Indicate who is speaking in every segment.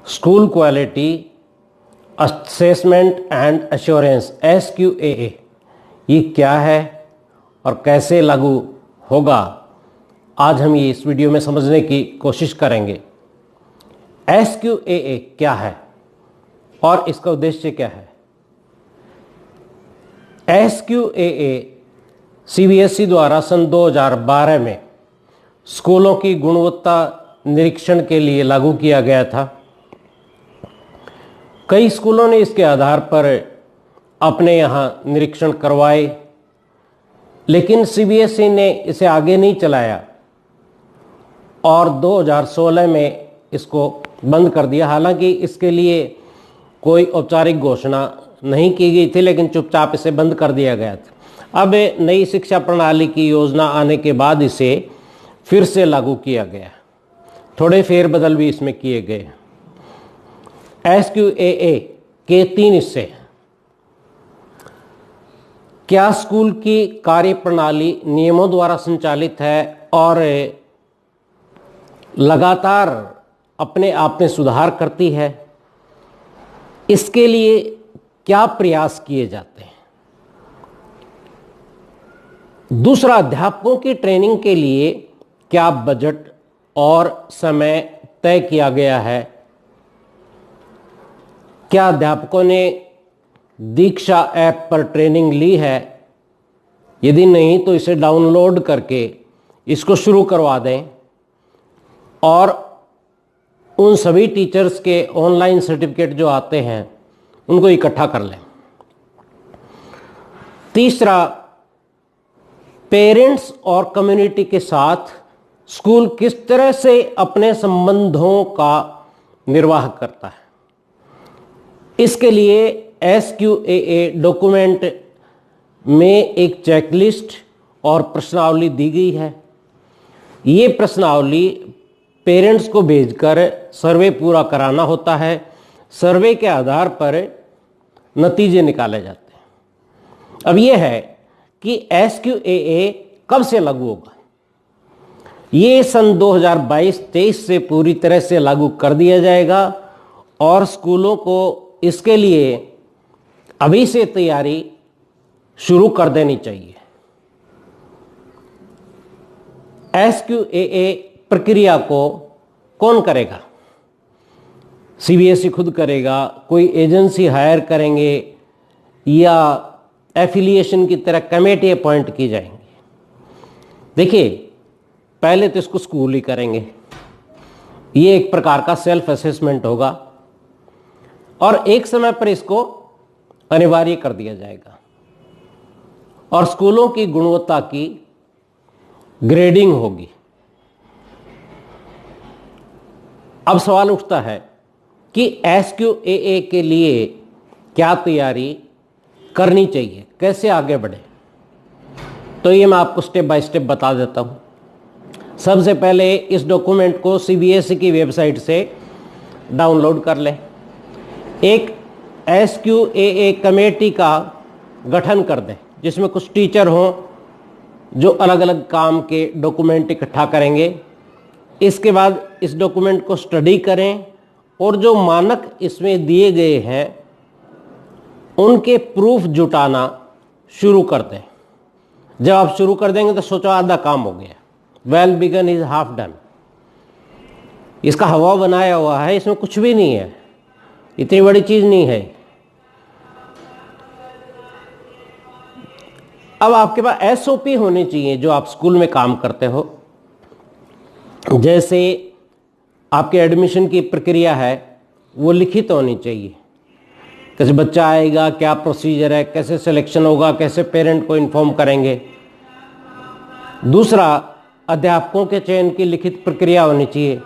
Speaker 1: School quality assessment and assurance SQAA ये क्या है और कैसे लागू होगा, आज हम ये इस वीडियो में समझने की कोशिश करेंगे। SQAA क्या है और इसका उद्देश्य क्या है। SQAA CBSE द्वारा सन 2012 में स्कूलों की गुणवत्ता निरीक्षण के लिए लागू किया गया था। कई स्कूलों ने इसके आधार पर अपने यहाँ निरीक्षण करवाए, लेकिन CBSE ने इसे आगे नहीं चलाया और 2016 में इसको बंद कर दिया। हालांकि इसके लिए कोई औपचारिक घोषणा नहीं की गई थी, लेकिन चुपचाप इसे बंद कर दिया गया था। अब नई शिक्षा प्रणाली की योजना आने के बाद इसे फिर से लागू किया गया। थोड़े फेरबदल भी इसमें किए गए। SQAA के 3 हिस्से हैं। क्या स्कूल की कार्यप्रणाली नियमों द्वारा संचालित है और लगातार अपने आप में सुधार करती है? इसके लिए क्या प्रयास किए जाते हैं? दूसरा, अध्यापकों की ट्रेनिंग के लिए क्या बजट और समय तय किया गया है? क्या अध्यापकों ने दीक्षा ऐप पर ट्रेनिंग ली है? यदि नहीं तो इसे डाउनलोड करके इसको शुरू करवा दें और उन सभी टीचर्स के ऑनलाइन सर्टिफिकेट जो आते हैं उनको इकट्ठा कर लें। तीसरा, पेरेंट्स और कम्युनिटी के साथ स्कूल किस तरह से अपने संबंधों का निर्वाह करता है। इसके लिए SQAA डॉक्यूमेंट में एक चेकलिस्ट और प्रश्नावली दी गई है। ये प्रश्नावली पेरेंट्स को भेजकर सर्वे पूरा कराना होता है। सर्वे के आधार पर नतीजे निकाले जाते हैं। अब यह है कि SQAA कब से लागू होगा। ये सन 2022-23 से पूरी तरह से लागू कर दिया जाएगा और स्कूलों को इसके लिए अभी से तैयारी शुरू कर देनी चाहिए। SQAA प्रक्रिया को कौन करेगा? CBSE खुद करेगा, कोई एजेंसी हायर करेंगे या एफिलिएशन की तरह कमेटी अपॉइंट की जाएंगी? देखिए, पहले तो इसको स्कूल ही करेंगे। ये एक प्रकार का सेल्फ असेसमेंट होगा और एक समय पर इसको अनिवार्य कर दिया जाएगा और स्कूलों की गुणवत्ता की ग्रेडिंग होगी। अब सवाल उठता है कि SQAA के लिए क्या तैयारी करनी चाहिए, कैसे आगे बढ़े। तो ये मैं आपको स्टेप बाय स्टेप बता देता हूँ। सबसे पहले इस डॉक्यूमेंट को CBSE की वेबसाइट से डाउनलोड कर लें। एक SQAA कमेटी का गठन कर दें जिसमें कुछ टीचर हों जो अलग अलग काम के डॉक्यूमेंट इकट्ठा करेंगे। इसके बाद इस डॉक्यूमेंट को स्टडी करें और जो मानक इसमें दिए गए हैं उनके प्रूफ जुटाना शुरू कर दें। जब आप शुरू कर देंगे तो सोचो आधा काम हो गया। Well begun is half done. इसका हवा बनाया हुआ है, इसमें कुछ भी नहीं है, इतनी बड़ी चीज नहीं है। अब आपके पास SOP होनी चाहिए जो आप स्कूल में काम करते हो। जैसे आपके एडमिशन की प्रक्रिया है वो लिखित होनी चाहिए। कैसे बच्चा आएगा, क्या प्रोसीजर है, कैसे सिलेक्शन होगा, कैसे पेरेंट को इन्फॉर्म करेंगे। दूसरा, अध्यापकों के चयन की लिखित प्रक्रिया होनी चाहिए।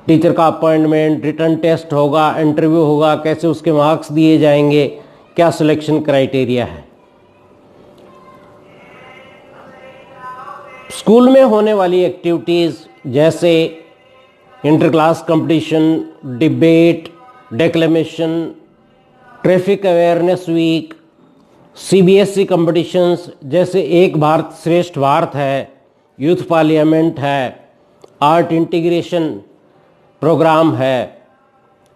Speaker 1: टीचर का अपॉइंटमेंट, रिटन टेस्ट होगा, इंटरव्यू होगा, कैसे उसके मार्क्स दिए जाएंगे, क्या सिलेक्शन क्राइटेरिया है। स्कूल में होने वाली एक्टिविटीज़ जैसे inter class competition, debate, declamation, traffic awareness week, CBSE competitions जैसे एक भारत श्रेष्ठ भारत है, यूथ पार्लियामेंट है, आर्ट इंटीग्रेशन प्रोग्राम है,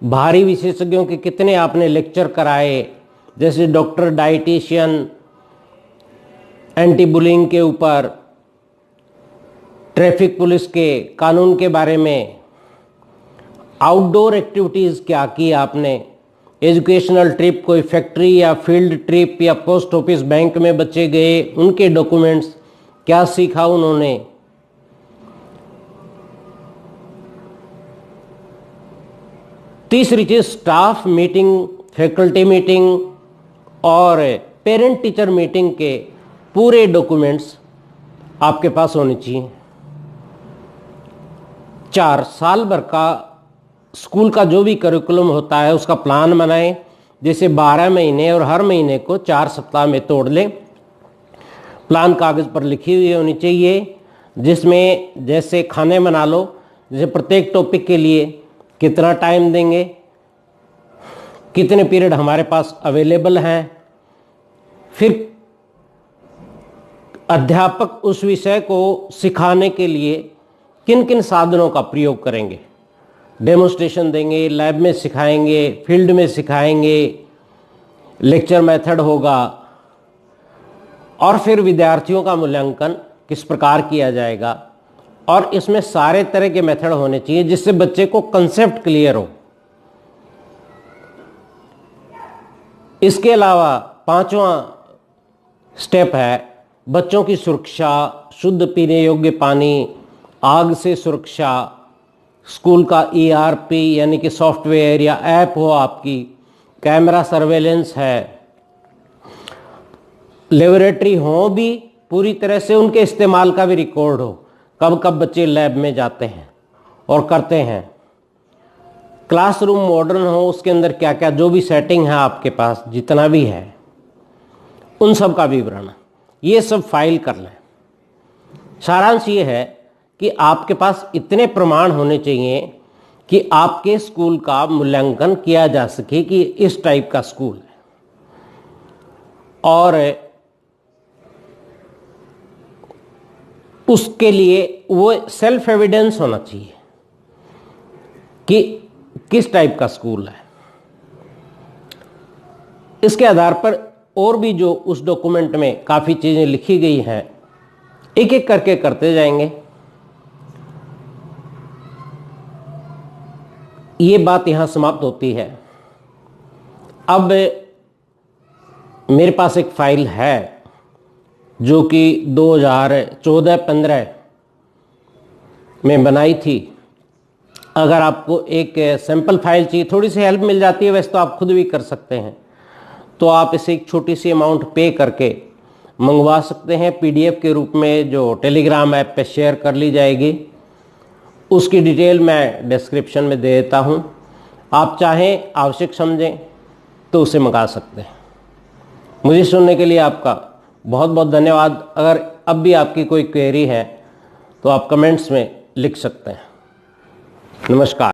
Speaker 1: भारी विशेषज्ञों के कितने आपने लेक्चर कराए, जैसे डॉक्टर, डाइटिशियन, एंटी बुलिंग के ऊपर, ट्रैफिक पुलिस के कानून के बारे में, आउटडोर एक्टिविटीज़ क्या की आपने, एजुकेशनल ट्रिप, कोई फैक्ट्री या फील्ड ट्रिप या पोस्ट ऑफिस, बैंक में बच्चे गए, उनके डॉक्यूमेंट्स, क्या सीखा उन्होंने। तीसरी चीज़ स्टाफ मीटिंग, फैकल्टी मीटिंग और पेरेंट टीचर मीटिंग के पूरे डॉक्यूमेंट्स आपके पास होने चाहिए। 4 साल भर का स्कूल का जो भी करिकुलम होता है उसका प्लान बनाएं, जैसे 12 महीने और हर महीने को 4 सप्ताह में तोड़ लें। प्लान कागज़ पर लिखी हुई होनी चाहिए, जिसमें जैसे खाने बना लो, जैसे प्रत्येक टॉपिक के लिए कितना टाइम देंगे, कितने पीरियड हमारे पास अवेलेबल हैं, फिर अध्यापक उस विषय को सिखाने के लिए किन किन साधनों का प्रयोग करेंगे, डेमोन्स्ट्रेशन देंगे, लैब में सिखाएंगे, फील्ड में सिखाएंगे, लेक्चर मेथड होगा, और फिर विद्यार्थियों का मूल्यांकन किस प्रकार किया जाएगा। और इसमें सारे तरह के मेथड होने चाहिए जिससे बच्चे को कंसेप्ट क्लियर हो। इसके अलावा 5वां स्टेप है बच्चों की सुरक्षा, शुद्ध पीने योग्य पानी, आग से सुरक्षा, स्कूल का ERP यानी कि सॉफ्टवेयर या ऐप हो आपकी, कैमरा सर्वेलेंस है, लेबोरेटरी हो भी पूरी तरह से, उनके इस्तेमाल का भी रिकॉर्ड हो, कब कब बच्चे लैब में जाते हैं और करते हैं। क्लासरूम मॉडर्न हो, उसके अंदर क्या क्या जो भी सेटिंग है आपके पास जितना भी है उन सब का विवरण, ये सब फाइल कर लें। सारांश ये है कि आपके पास इतने प्रमाण होने चाहिए कि आपके स्कूल का मूल्यांकन किया जा सके कि इस टाइप का स्कूल है, और उसके लिए वो सेल्फ एविडेंस होना चाहिए कि किस टाइप का स्कूल है। इसके आधार पर और भी जो उस डॉक्यूमेंट में काफ़ी चीज़ें लिखी गई हैं, एक एक करके करते जाएंगे। ये बात यहाँ समाप्त होती है। अब मेरे पास एक फाइल है जो कि 2014-15 में बनाई थी। अगर आपको एक सैंपल फाइल चाहिए, थोड़ी सी हेल्प मिल जाती है, वैसे तो आप खुद भी कर सकते हैं, तो आप इसे एक छोटी सी अमाउंट पे करके मंगवा सकते हैं PDF के रूप में, जो टेलीग्राम ऐप पे शेयर कर ली जाएगी। उसकी डिटेल मैं डिस्क्रिप्शन में दे देता हूँ, आप चाहें आवश्यक समझें तो उसे मंगा सकते हैं। मुझे सुनने के लिए आपका बहुत बहुत धन्यवाद। अगर अब भी आपकी कोई क्वेरी है तो आप कमेंट्स में लिख सकते हैं। नमस्कार।